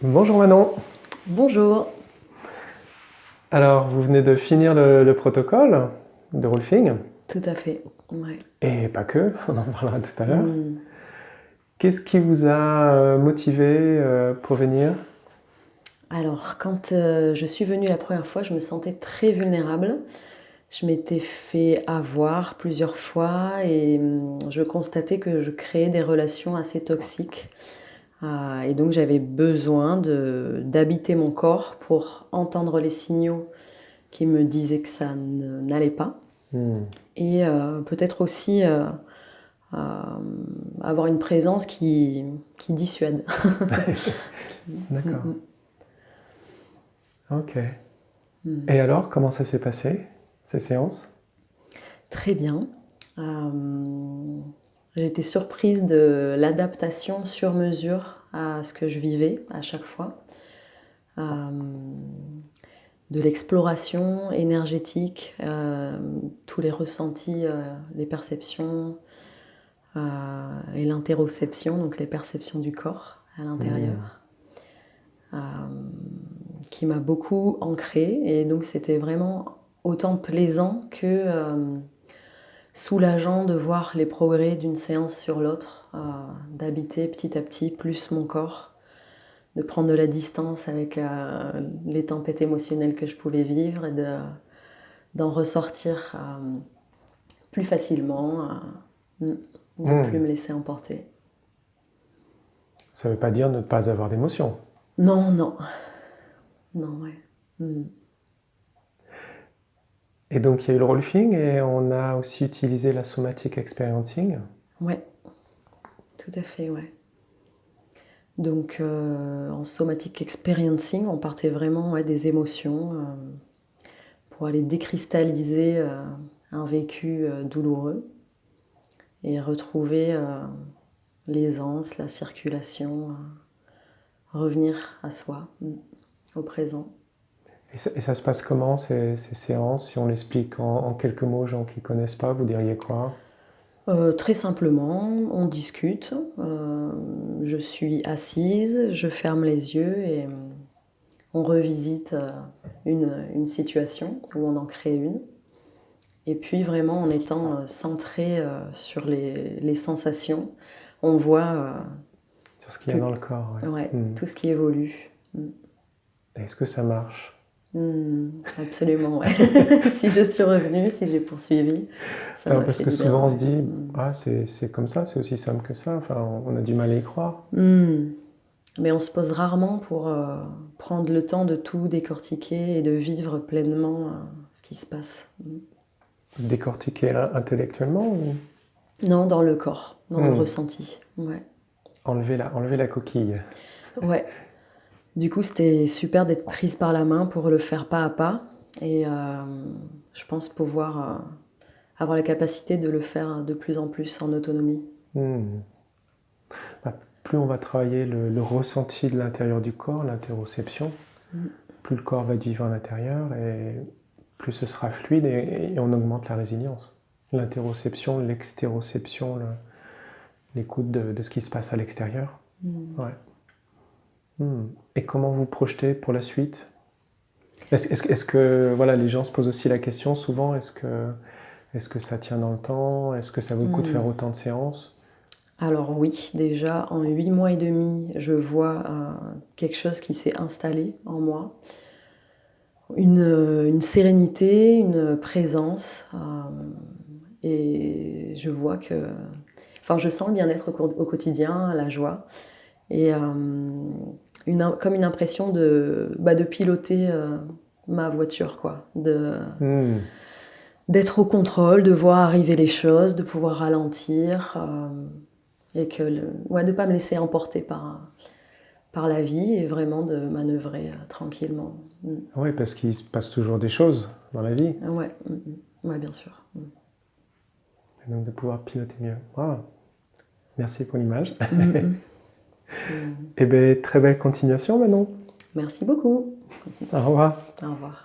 Bonjour Manon. Bonjour. Alors, vous venez de finir le protocole de Rolfing, Tout à fait. Ouais. et pas que, on en parlera tout à l'heure. Hmm. Qu'est-ce qui vous a motivé pour venir? Alors, quand je suis venue la première fois, je me sentais très vulnérable. Je m'étais fait avoir plusieurs fois et je constatais que je créais des relations assez toxiques. Et donc, j'avais besoin d'habiter mon corps pour entendre les signaux qui me disaient que ça n'allait pas. Et peut-être aussi euh, avoir une présence qui dissuade. D'accord. Mm, Ok. mm. Et alors, comment ça s'est passé, ces séances? Très bien. J'ai été surprise de l'adaptation sur mesure à ce que je vivais à chaque fois, Euh, de l'exploration énergétique, tous les ressentis, les perceptions et l'interoception, donc les perceptions du corps à l'intérieur, qui m'a beaucoup ancrée. Et donc c'était vraiment autant plaisant que soulageant de voir les progrès d'une séance sur l'autre, d'habiter petit à petit plus mon corps, de prendre de la distance avec les tempêtes émotionnelles que je pouvais vivre et d'en ressortir plus facilement, ne plus me laisser emporter. Ça ne veut pas dire ne pas avoir d'émotions. Non, non. Non, ouais. Et donc, il y a eu le Rolfing et on a aussi utilisé la somatic experiencing. Ouais, tout à fait, ouais. Donc, en somatic experiencing, on partait vraiment des émotions pour aller décristalliser un vécu douloureux et retrouver l'aisance, la circulation, revenir à soi, au présent. Et ça se passe comment, ces séances? Si on l'explique en quelques mots aux gens qui ne connaissent pas, vous diriez quoi? Très simplement, on discute, je suis assise, je ferme les yeux et on revisite une situation où on en crée une. Et puis vraiment en étant centré sur les sensations, on voit Sur ce qu'il y a dans le corps, ouais. tout ce qui évolue. Est-ce que ça marche? Absolument, ouais. Si je suis revenue, si j'ai poursuivi, ça Non, m'a parce fait que du bien. souvent on Ouais. se dit, ah, c'est comme ça, c'est aussi simple que ça. Enfin, on a du mal à y croire. Mais on se pose rarement pour prendre le temps de tout décortiquer et de vivre pleinement ce qui se passe. Décortiquer intellectuellement ou Non, dans le corps, dans le ressenti. Ouais. enlever la coquille? Ouais. Du coup, c'était super d'être prise par la main pour le faire pas à pas. Et je pense pouvoir avoir la capacité de le faire de plus en plus en autonomie. Bah, plus on va travailler le ressenti de l'intérieur du corps, l'interoception, plus le corps va vivre à l'intérieur et plus ce sera fluide et on augmente la résilience. L'interoception, l'extéroception, l'écoute de ce qui se passe à l'extérieur. Ouais. Et comment vous projetez pour la suite? Est-ce que voilà, les gens se posent aussi la question souvent, est-ce que ça tient dans le temps? Est-ce que ça vaut le coup de faire autant de séances? Alors oui, déjà en 8 mois et demi, je vois quelque chose qui s'est installé en moi. Une sérénité, une présence. Et je vois que... Enfin, je sens le bien-être au quotidien, la joie. Et comme une impression de piloter ma voiture, quoi. D'être au contrôle, de voir arriver les choses, de pouvoir ralentir. Et de ne pas me laisser emporter par la vie et vraiment de manœuvrer tranquillement. Oui, parce qu'il se passe toujours des choses dans la vie. Ouais, ouais, bien sûr. Et donc de pouvoir piloter mieux. Wow. Merci pour l'image. Et bien, très belle continuation maintenant. Merci beaucoup. Au revoir. Au revoir.